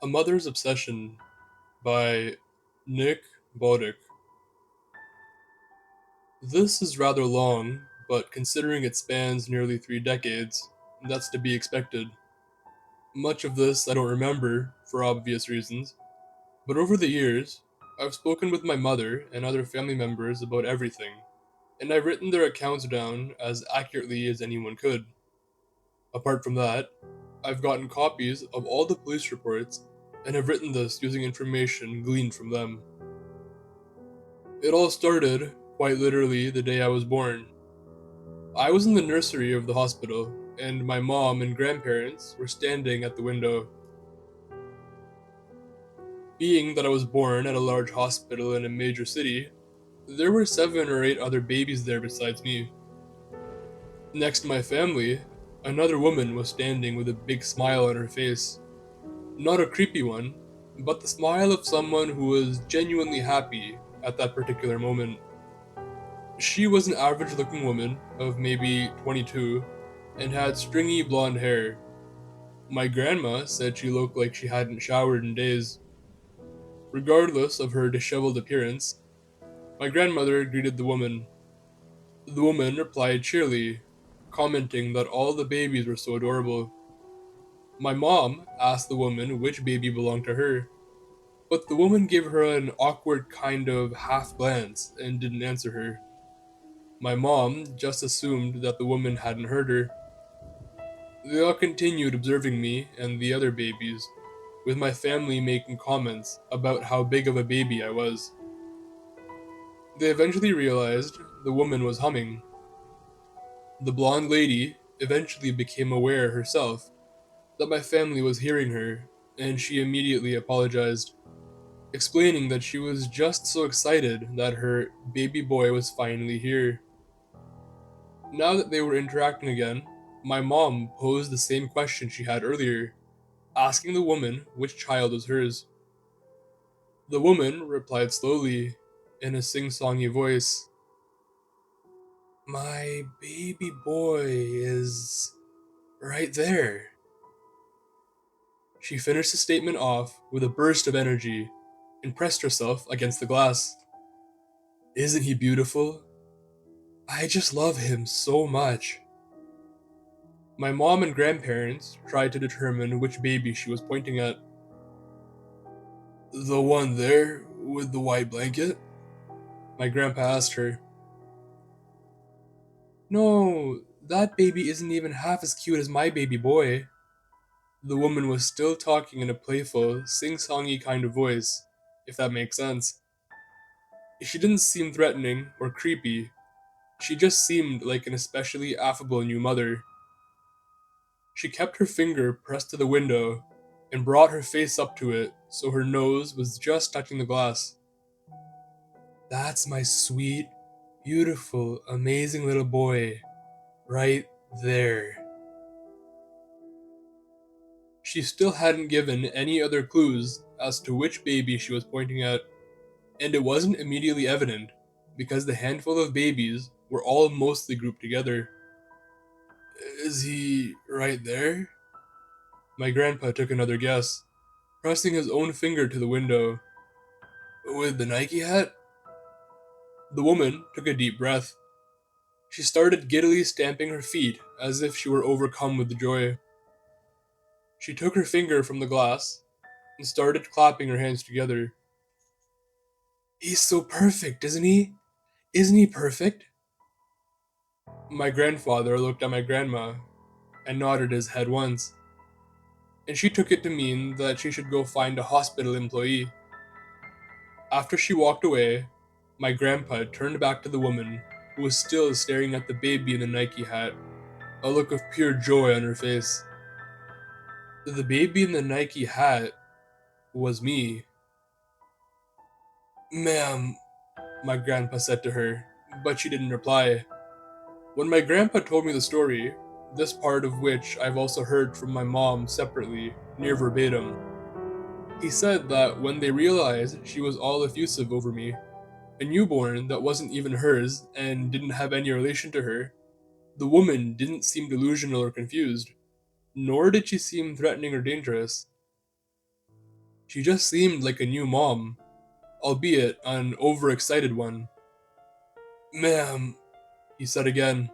A Mother's Obsession by Nick Bodick. This is rather long, but considering it spans nearly 3 decades, that's to be expected. Much of this I don't remember, for obvious reasons, but over the years, I've spoken with my mother and other family members about everything, and I've written their accounts down as accurately as anyone could. Apart from that, I've gotten copies of all the police reports and have written this using information gleaned from them. It all started, quite literally, the day I was born. I was in the nursery of the hospital, and my mom and grandparents were standing at the window. Being that I was born at a large hospital in a major city, there were 7 or 8 other babies there besides me. Next to my family, another woman was standing with a big smile on her face. Not a creepy one, but the smile of someone who was genuinely happy at that particular moment. She was an average looking woman of maybe 22 and had stringy blonde hair. My grandma said she looked like she hadn't showered in days. Regardless of her disheveled appearance, my grandmother greeted the woman. The woman replied cheerily, commenting that all the babies were so adorable. My mom asked the woman which baby belonged to her, but the woman gave her an awkward kind of half glance and didn't answer her. My mom just assumed that the woman hadn't heard her. They all continued observing me and the other babies, with my family making comments about how big of a baby I was. They eventually realized the woman was humming. The blonde lady eventually became aware herself that my family was hearing her, and she immediately apologized, explaining that she was just so excited that her baby boy was finally here. Now that they were interacting again, my mom posed the same question she had earlier, asking the woman which child was hers. The woman replied slowly, in a sing-songy voice, "My baby boy is right there." She finished the statement off with a burst of energy and pressed herself against the glass. "Isn't he beautiful? I just love him so much." My mom and grandparents tried to determine which baby she was pointing at. "The one there with the white blanket?" My grandpa asked her. "No, that baby isn't even half as cute as my baby boy." The woman was still talking in a playful, sing-songy kind of voice, if that makes sense. She didn't seem threatening or creepy. She just seemed like an especially affable new mother. She kept her finger pressed to the window and brought her face up to it so her nose was just touching the glass. "That's my sweet, beautiful, amazing little boy, right there." She still hadn't given any other clues as to which baby she was pointing at, and it wasn't immediately evident because the handful of babies were all mostly grouped together. "Is he right there?" My grandpa took another guess, pressing his own finger to the window. "With the Nike hat?" The woman took a deep breath. She started giddily stamping her feet as if she were overcome with joy. She took her finger from the glass and started clapping her hands together. "He's so perfect, isn't he? Isn't he perfect?" My grandfather looked at my grandma and nodded his head once, and she took it to mean that she should go find a hospital employee. After she walked away, my grandpa turned back to the woman, who was still staring at the baby in the Nike hat, a look of pure joy on her face. The baby in the Nike hat was me. "Ma'am," my grandpa said to her, but she didn't reply. When my grandpa told me the story, this part of which I've also heard from my mom separately, near verbatim, he said that when they realized she was all effusive over me, a newborn that wasn't even hers and didn't have any relation to her, the woman didn't seem delusional or confused, nor did she seem threatening or dangerous. She just seemed like a new mom, albeit an overexcited one. Ma'am, he said again.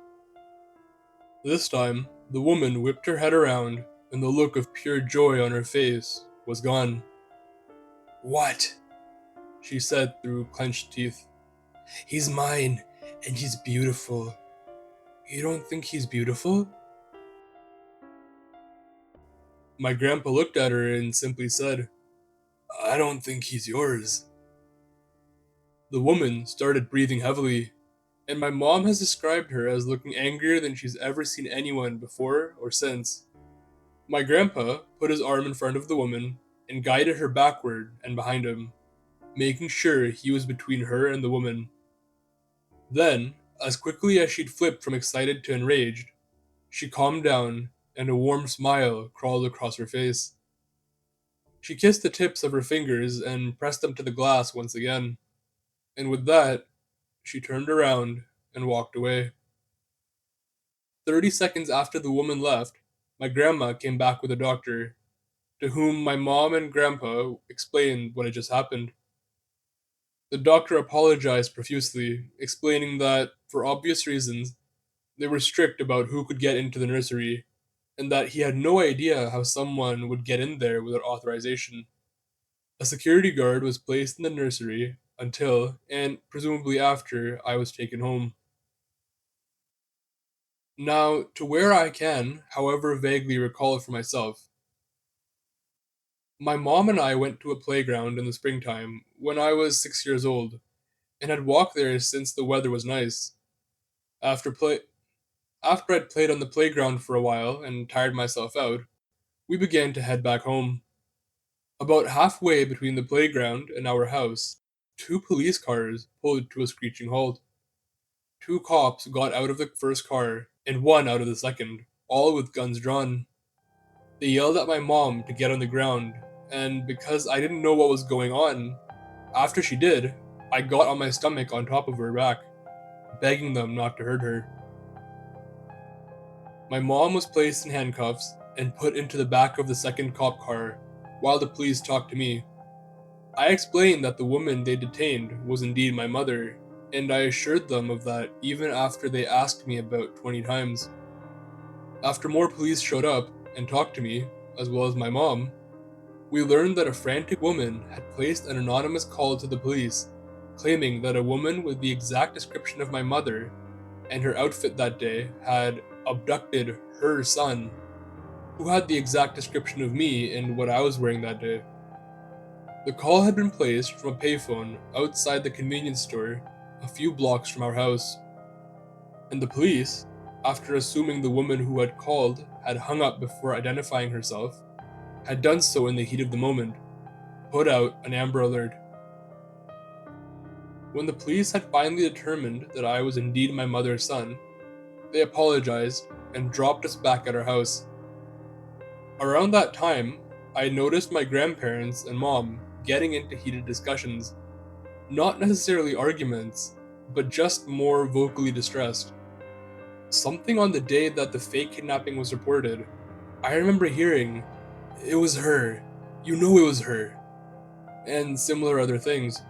This time, the woman whipped her head around, and the look of pure joy on her face was gone. What? She said through clenched teeth. He's mine, and he's beautiful. You don't think he's beautiful? My grandpa looked at her and simply said, I don't think he's yours. The woman started breathing heavily, and my mom has described her as looking angrier than she's ever seen anyone before or since. My grandpa put his arm in front of the woman and guided her backward and behind him, making sure he was between her and the woman. Then, as quickly as she'd flipped from excited to enraged, she calmed down and a warm smile crawled across her face. She kissed the tips of her fingers and pressed them to the glass once again, and with that, she turned around and walked away. 30 seconds after the woman left, my grandma came back with a doctor, to whom my mom and grandpa explained what had just happened. The doctor apologized profusely, explaining that, for obvious reasons, they were strict about who could get into the nursery, and that he had no idea how someone would get in there without authorization. A security guard was placed in the nursery until, and presumably after, I was taken home. Now, to where I can, however vaguely recall it for myself. My mom and I went to a playground in the springtime when I was 6 years old, and had walked there since the weather was nice. After play After I'd played on the playground for a while and tired myself out, we began to head back home. About halfway between the playground and our house, two police cars pulled to a screeching halt. Two cops got out of the first car and one out of the second, all with guns drawn. They yelled at my mom to get on the ground, and because I didn't know what was going on, after she did, I got on my stomach on top of her back, begging them not to hurt her. My mom was placed in handcuffs and put into the back of the second cop car while the police talked to me. I explained that the woman they detained was indeed my mother, and I assured them of that even after they asked me about 20 times. After more police showed up and talked to me, as well as my mom, we learned that a frantic woman had placed an anonymous call to the police, claiming that a woman with the exact description of my mother and her outfit that day had abducted her son, who had the exact description of me and what I was wearing that day. The call had been placed from a payphone outside the convenience store a few blocks from our house, and the police, after assuming the woman who had called had hung up before identifying herself, had done so in the heat of the moment, put out an Amber Alert. When the police had finally determined that I was indeed my mother's son, they apologized and dropped us back at our house. Around that time, I noticed my grandparents and mom getting into heated discussions. Not necessarily arguments, but just more vocally distressed. Something on the day that the fake kidnapping was reported, I remember hearing, "It was her. You know it was her," and similar other things.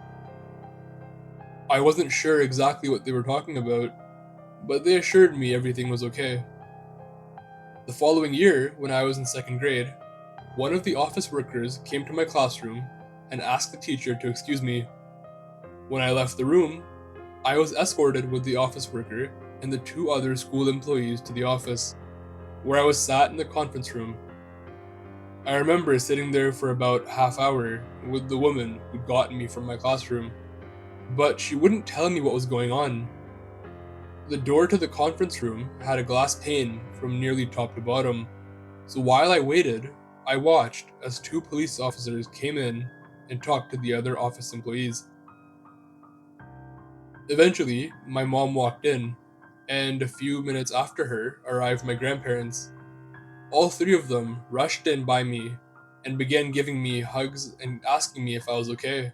I wasn't sure exactly what they were talking about, but they assured me everything was okay. The following year, when I was in second grade, one of the office workers came to my classroom and asked the teacher to excuse me. When I left the room, I was escorted with the office worker and the two other school employees to the office, where I was sat in the conference room. I remember sitting there for about half hour with the woman who'd gotten me from my classroom, but she wouldn't tell me what was going on. The door to the conference room had a glass pane from nearly top to bottom, so while I waited, I watched as two police officers came in and talked to the other office employees. Eventually, my mom walked in, and a few minutes after her arrived my grandparents. All three of them rushed in by me and began giving me hugs and asking me if I was okay.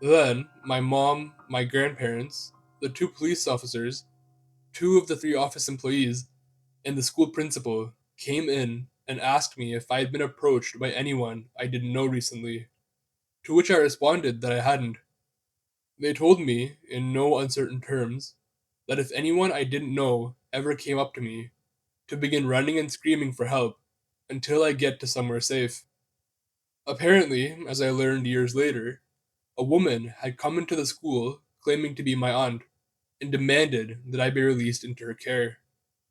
Then, my mom, my grandparents, the two police officers, two of the three office employees, and the school principal came in and asked me if I had been approached by anyone I didn't know recently, to which I responded that I hadn't. They told me, in no uncertain terms, that if anyone I didn't know ever came up to me, to begin running and screaming for help until I get to somewhere safe. Apparently, as I learned years later, a woman had come into the school claiming to be my aunt and demanded that I be released into her care,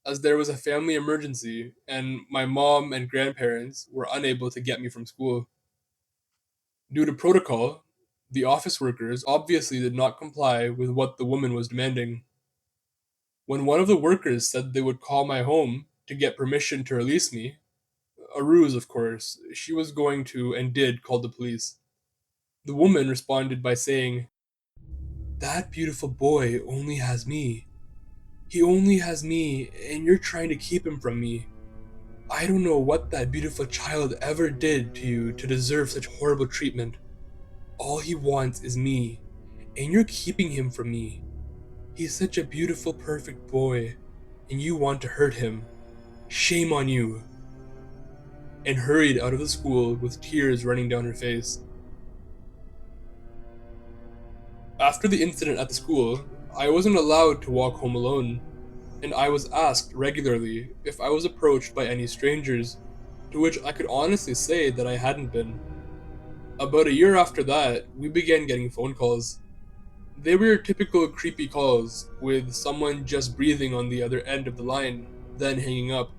as there was a family emergency and my mom and grandparents were unable to get me from school. Due to protocol, the office workers obviously did not comply with what the woman was demanding. When one of the workers said they would call my home to get permission to release me, a ruse, of course, she was going to and did call the police. The woman responded by saying, "That beautiful boy only has me. He only has me, and you're trying to keep him from me. I don't know what that beautiful child ever did to you to deserve such horrible treatment. All he wants is me, and you're keeping him from me. He's such a beautiful, perfect boy, and you want to hurt him. Shame on you." And hurried out of the school with tears running down her face. After the incident at the school, I wasn't allowed to walk home alone, and I was asked regularly if I was approached by any strangers, to which I could honestly say that I hadn't been. About a year after that, we began getting phone calls. They were your typical creepy calls, with someone just breathing on the other end of the line, then hanging up.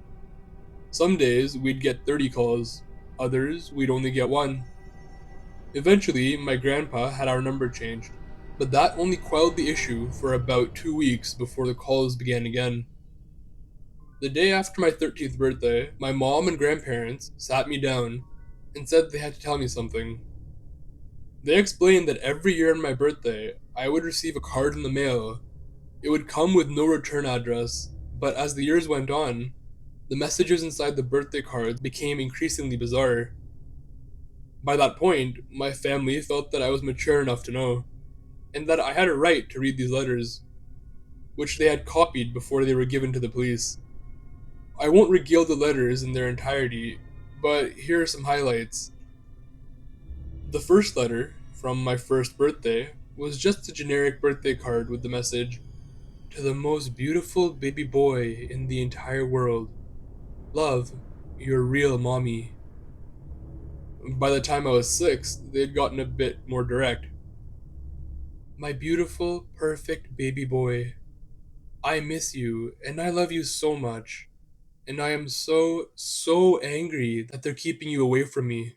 Some days we'd get 30 calls, others we'd only get one. Eventually, my grandpa had our number changed, but that only quelled the issue for about 2 weeks before the calls began again. The day after my 13th birthday, my mom and grandparents sat me down and said they had to tell me something. They explained that every year on my birthday, I would receive a card in the mail. It would come with no return address, but as the years went on, the messages inside the birthday cards became increasingly bizarre. By that point, my family felt that I was mature enough to know, and that I had a right to read these letters, which they had copied before they were given to the police. I won't regale the letters in their entirety, but here are some highlights. The first letter, from my first birthday, was just a generic birthday card with the message, "To the most beautiful baby boy in the entire world. Love, your real mommy." By the time I was 6, they had gotten a bit more direct. "My beautiful, perfect baby boy. I miss you, and I love you so much. And I am so angry that they're keeping you away from me.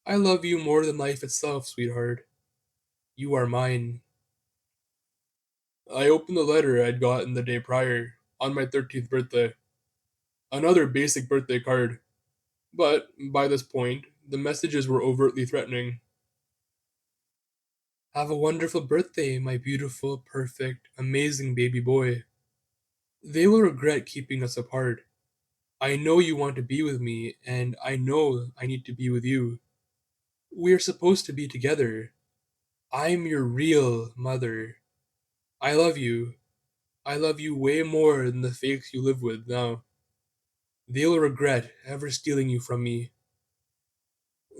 I love you more than life itself, sweetheart. You are mine." I opened the letter I'd gotten the day prior, on my 13th birthday. Another basic birthday card. But, by this point, the messages were overtly threatening. "Have a wonderful birthday, my beautiful, perfect, amazing baby boy. They will regret keeping us apart. I know you want to be with me, and I know I need to be with you. We are supposed to be together. I'm your real mother. I love you. I love you way more than the fakes you live with now. They'll regret ever stealing you from me."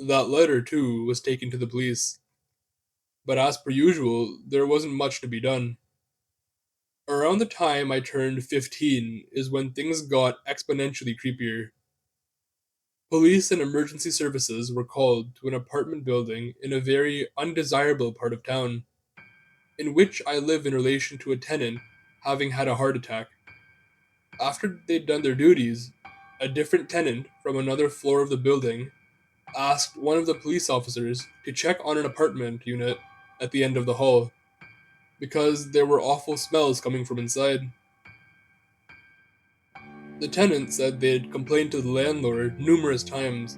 That letter, too, was taken to the police. But as per usual, there wasn't much to be done. Around the time I turned 15 is when things got exponentially creepier. Police and emergency services were called to an apartment building in a very undesirable part of town, in which I live in relation to a tenant having had a heart attack. After they'd done their duties, a different tenant from another floor of the building asked one of the police officers to check on an apartment unit at the end of the hall, because there were awful smells coming from inside. The tenant said they had complained to the landlord numerous times,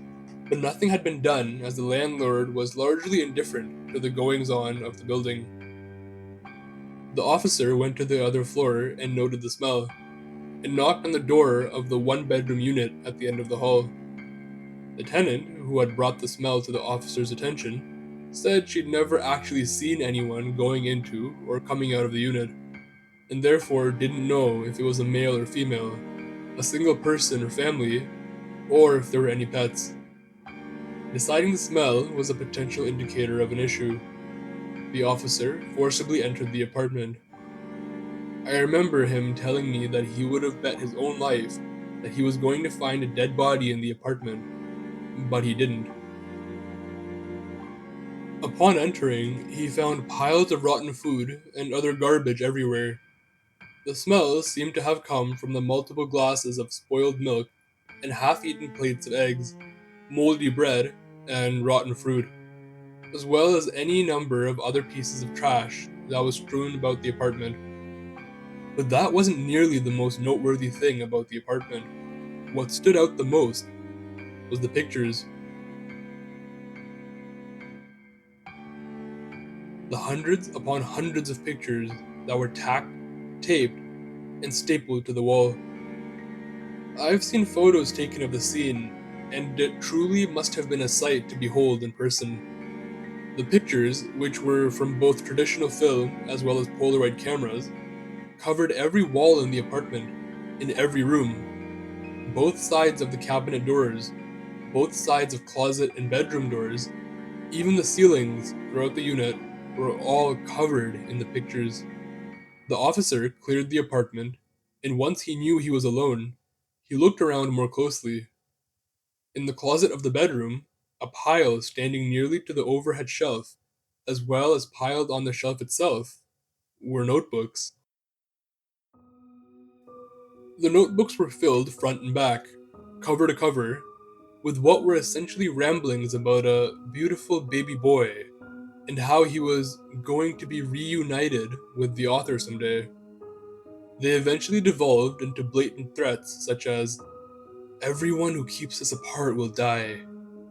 but nothing had been done as the landlord was largely indifferent to the goings on of the building. The officer went to the other floor and noted the smell, and knocked on the door of the one-bedroom unit at the end of the hall. The tenant, who had brought the smell to the officer's attention, said she'd never actually seen anyone going into or coming out of the unit, and therefore didn't know if it was a male or female, a single person or family, or if there were any pets. Deciding the smell was a potential indicator of an issue. The officer forcibly entered the apartment. I remember him telling me that he would have bet his own life that he was going to find a dead body in the apartment, but he didn't. Upon entering, he found piles of rotten food and other garbage everywhere. The smells seemed to have come from the multiple glasses of spoiled milk and half-eaten plates of eggs, moldy bread, and rotten fruit, as well as any number of other pieces of trash that was strewn about the apartment. But that wasn't nearly the most noteworthy thing about the apartment. What stood out the most was the pictures. The hundreds upon hundreds of pictures that were tacked, taped, and stapled to the wall. I've seen photos taken of the scene, and it truly must have been a sight to behold in person. The pictures, which were from both traditional film as well as Polaroid cameras, covered every wall in the apartment, in every room, both sides of the cabinet doors, both sides of closet and bedroom doors, even the ceilings throughout the unit were all covered in the pictures. The officer cleared the apartment, and once he knew he was alone, he looked around more closely. In the closet of the bedroom, a pile standing nearly to the overhead shelf, as well as piled on the shelf itself, were notebooks. The notebooks were filled front and back, cover to cover, with what were essentially ramblings about a beautiful baby boy and how he was going to be reunited with the author someday. They eventually devolved into blatant threats such as, "Everyone who keeps us apart will die.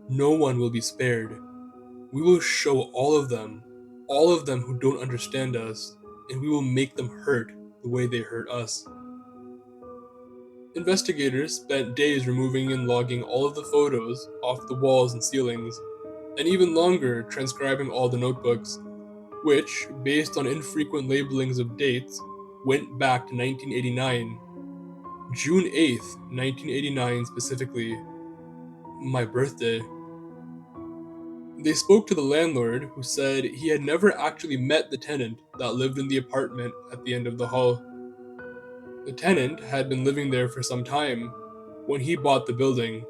No one will be spared. We will show all of them who don't understand us, and we will make them hurt the way they hurt us." Investigators spent days removing and logging all of the photos off the walls and ceilings, and even longer transcribing all the notebooks, which, based on infrequent labelings of dates, went back to 1989. June 8th, 1989 specifically, my birthday. They spoke to the landlord, who said he had never actually met the tenant that lived in the apartment at the end of the hall. The tenant had been living there for some time when he bought the building,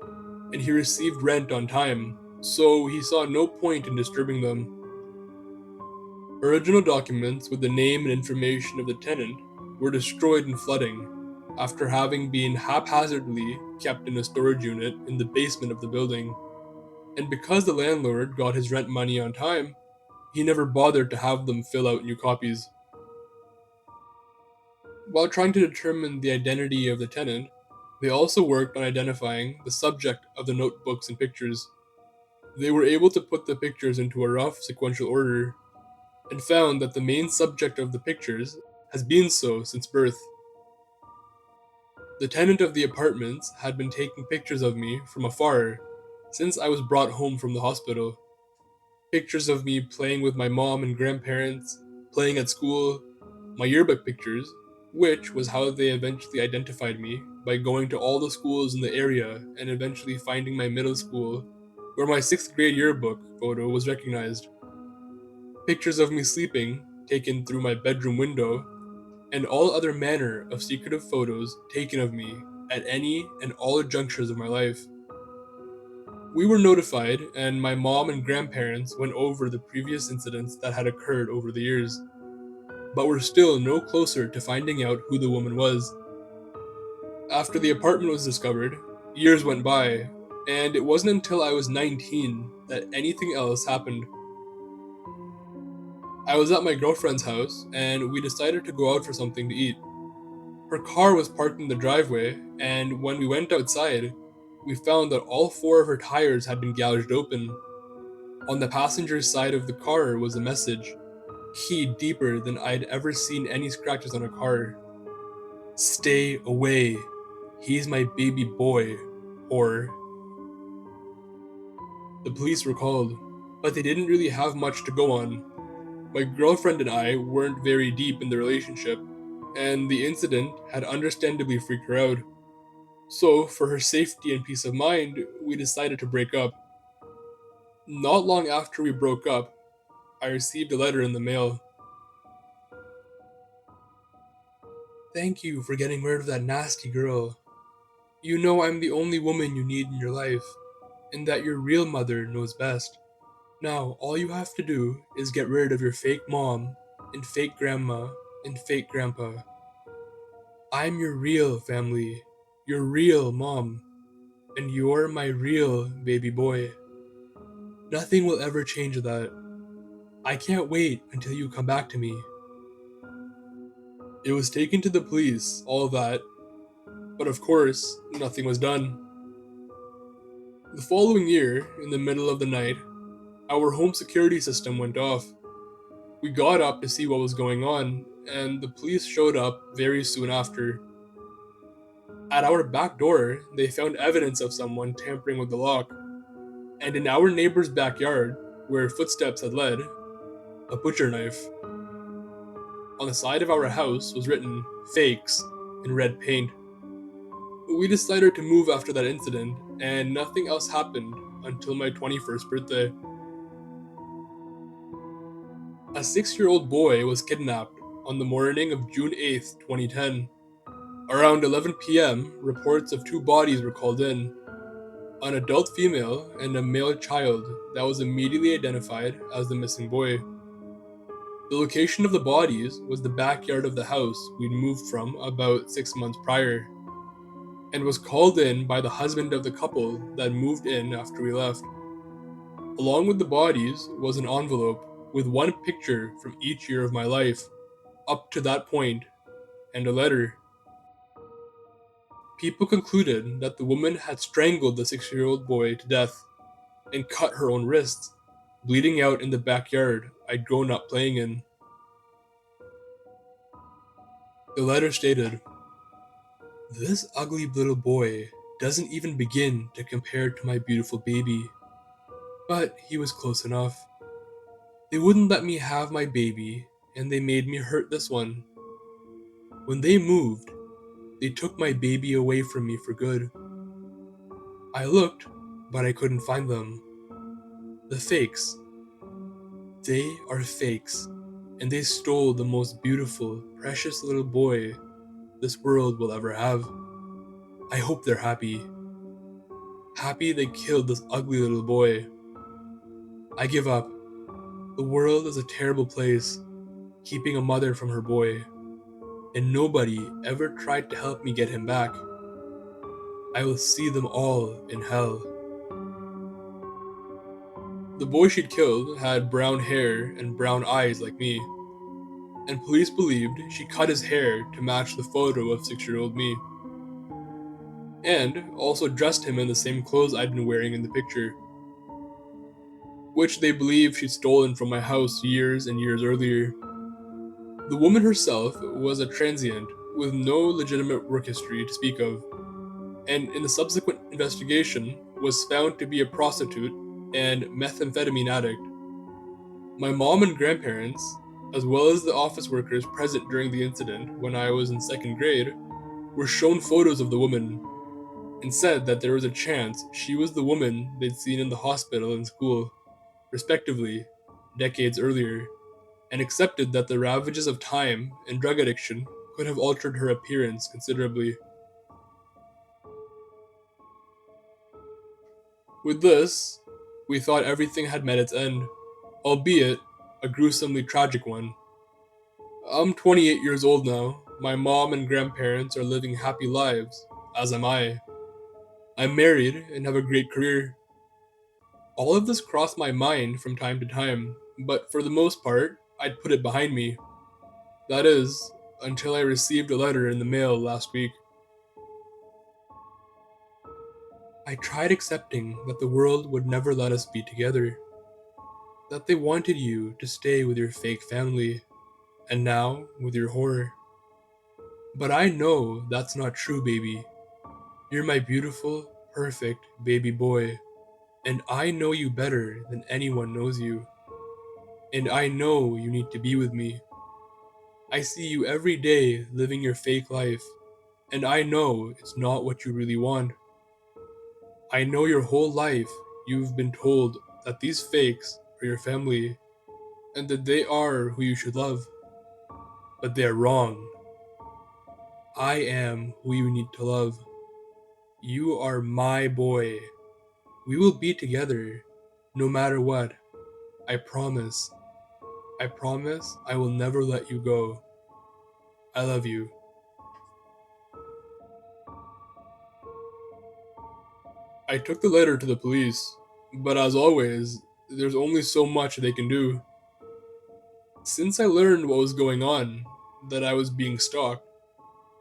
and he received rent on time, so he saw no point in disturbing them. Original documents with the name and information of the tenant were destroyed in flooding after having been haphazardly kept in a storage unit in the basement of the building. And because the landlord got his rent money on time, he never bothered to have them fill out new copies. While trying to determine the identity of the tenant, they also worked on identifying the subject of the notebooks and pictures. They were able to put the pictures into a rough sequential order, and found that the main subject of the pictures has been so since birth. The tenant of the apartments had been taking pictures of me from afar since I was brought home from the hospital. Pictures of me playing with my mom and grandparents, playing at school, my yearbook pictures, which was how they eventually identified me by going to all the schools in the area and eventually finding my middle school, where my 6th grade yearbook photo was recognized. Pictures of me sleeping, taken through my bedroom window, and all other manner of secretive photos taken of me at any and all junctures of my life. We were notified, and my mom and grandparents went over the previous incidents that had occurred over the years, but were still no closer to finding out who the woman was. After the apartment was discovered, years went by, and it wasn't until I was 19 that anything else happened. I was at my girlfriend's house, and we decided to go out for something to eat. Her car was parked in the driveway, and when we went outside, we found that all four of her tires had been gouged open. On the passenger's side of the car was a message, keyed deeper than I'd ever seen any scratches on a car. "Stay away. He's my baby boy." Or, the police were called, but they didn't really have much to go on. My girlfriend and I weren't very deep in the relationship, and the incident had understandably freaked her out. So, for her safety and peace of mind, we decided to break up. Not long after we broke up, I received a letter in the mail. Thank you for getting rid of that nasty girl. You know I'm the only woman you need in your life, and that your real mother knows best. Now, all you have to do is get rid of your fake mom, and fake grandma, and fake grandpa. I'm your real family, your real mom, and you're my real baby boy. Nothing will ever change that. I can't wait until you come back to me. It was taken to the police, all that, but of course, nothing was done. The following year, in the middle of the night, our home security system went off. We got up to see what was going on, and the police showed up very soon after. At our back door, they found evidence of someone tampering with the lock, and in our neighbor's backyard, where footsteps had led, a butcher knife. On the side of our house was written "Fakes" in red paint. We decided to move after that incident, and nothing else happened until my 21st birthday. A 6-year-old boy was kidnapped on the morning of June 8th, 2010. Around 11 p.m., reports of two bodies were called in, an adult female and a male child that was immediately identified as the missing boy. The location of the bodies was the backyard of the house we'd moved from about 6 months prior, and was called in by the husband of the couple that moved in after we left. Along with the bodies was an envelope with one picture from each year of my life, up to that point, and a letter. People concluded that the woman had strangled the 6-year-old boy to death and cut her own wrists, bleeding out in the backyard I'd grown up playing in. The letter stated, "This ugly little boy doesn't even begin to compare to my beautiful baby, but he was close enough. They wouldn't let me have my baby, and they made me hurt this one. When they moved, they took my baby away from me for good. I looked, but I couldn't find them. The fakes. They are fakes, and they stole the most beautiful, precious little boy this world will ever have. I hope they're happy. Happy they killed this ugly little boy. I give up. The world is a terrible place, keeping a mother from her boy, and nobody ever tried to help me get him back. I will see them all in hell." The boy she'd killed had brown hair and brown eyes like me, and police believed she cut his hair to match the photo of 6-year-old me, and also dressed him in the same clothes I'd been wearing in the picture, which they believe she'd stolen from my house years and years earlier. The woman herself was a transient with no legitimate work history to speak of, and in the subsequent investigation was found to be a prostitute and methamphetamine addict. My mom and grandparents, as well as the office workers present during the incident when I was in second grade, were shown photos of the woman and said that there was a chance she was the woman they'd seen in the hospital and school, respectively, decades earlier, and accepted that the ravages of time and drug addiction could have altered her appearance considerably. With this, we thought everything had met its end, albeit a gruesomely tragic one. I'm 28 years old now. My mom and grandparents are living happy lives, as am I. I'm married and have a great career. All of this crossed my mind from time to time, but for the most part, I'd put it behind me. That is, until I received a letter in the mail last week. I tried accepting that the world would never let us be together, that they wanted you to stay with your fake family, and now with your horror. But I know that's not true, baby. You're my beautiful, perfect baby boy, and I know you better than anyone knows you. And I know you need to be with me. I see you every day living your fake life, And I know it's not what you really want. I know your whole life you've been told that these fakes are your family and that they are who you should love. But they are wrong. I am who you need to love. You are my boy. We will be together, no matter what. I promise. I promise I will never let you go. I love you. I took the letter to the police, but as always, there's only so much they can do. Since I learned what was going on, that I was being stalked,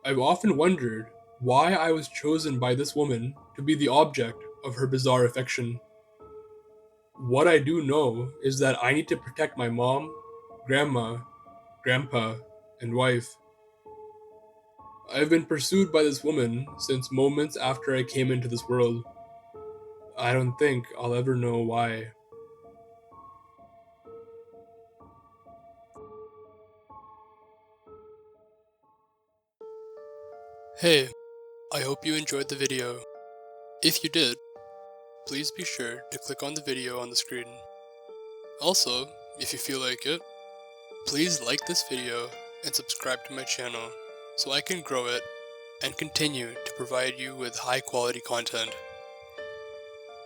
I've often wondered why I was chosen by this woman to be the object of her bizarre affection. What I do know is that I need to protect my mom, grandma, grandpa, and wife. I've been pursued by this woman since moments after I came into this world. I don't think I'll ever know why. Hey, I hope you enjoyed the video. If you did, please be sure to click on the video on the screen. Also, if you feel like it, please like this video and subscribe to my channel so I can grow it and continue to provide you with high quality content.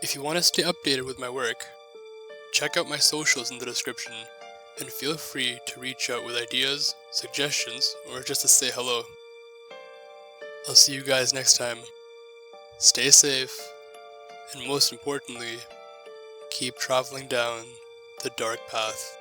If you want to stay updated with my work, check out my socials in the description and feel free to reach out with ideas, suggestions, or just to say hello. I'll see you guys next time. Stay safe, and most importantly, keep traveling down the dark path.